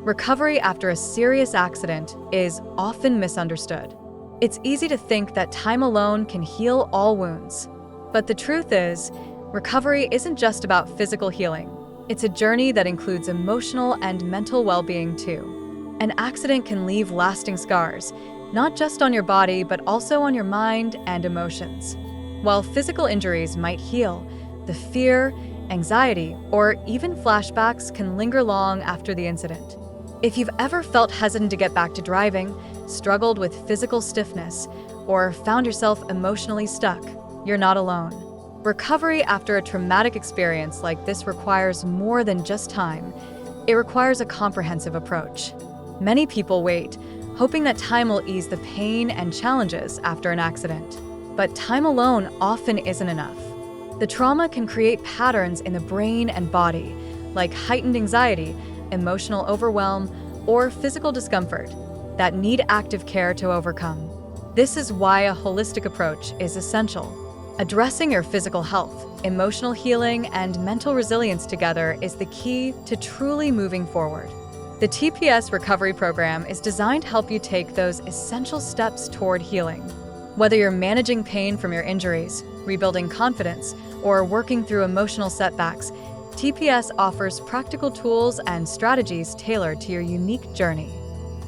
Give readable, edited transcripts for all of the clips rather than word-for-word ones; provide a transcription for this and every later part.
Recovery after a serious accident is often misunderstood. It's easy to think that time alone can heal all wounds. But the truth is, recovery isn't just about physical healing. It's a journey that includes emotional and mental well-being too. An accident can leave lasting scars, not just on your body, but also on your mind and emotions. While physical injuries might heal, the fear, anxiety, or even flashbacks can linger long after the incident. If you've ever felt hesitant to get back to driving, struggled with physical stiffness, or found yourself emotionally stuck, you're not alone. Recovery after a traumatic experience like this requires more than just time. It requires a comprehensive approach. Many people wait, hoping that time will ease the pain and challenges after an accident. But time alone often isn't enough. The trauma can create patterns in the brain and body, like heightened anxiety, emotional overwhelm, or physical discomfort that need active care to overcome. This is why a holistic approach is essential. Addressing your physical health, emotional healing, and mental resilience together is the key to truly moving forward. The TPS Recovery Program is designed to help you take those essential steps toward healing. Whether you're managing pain from your injuries, rebuilding confidence, or working through emotional setbacks, TPS offers practical tools and strategies tailored to your unique journey.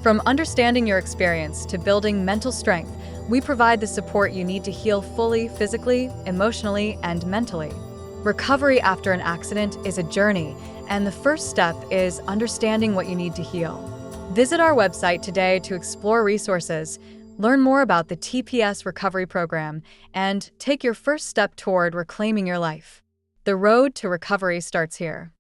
From understanding your experience to building mental strength, we provide the support you need to heal fully physically, emotionally, and mentally. Recovery after an accident is a journey, and the first step is understanding what you need to heal. Visit our website today to explore resources, learn more about the TPS Recovery Program, and take your first step toward reclaiming your life. The road to recovery starts here.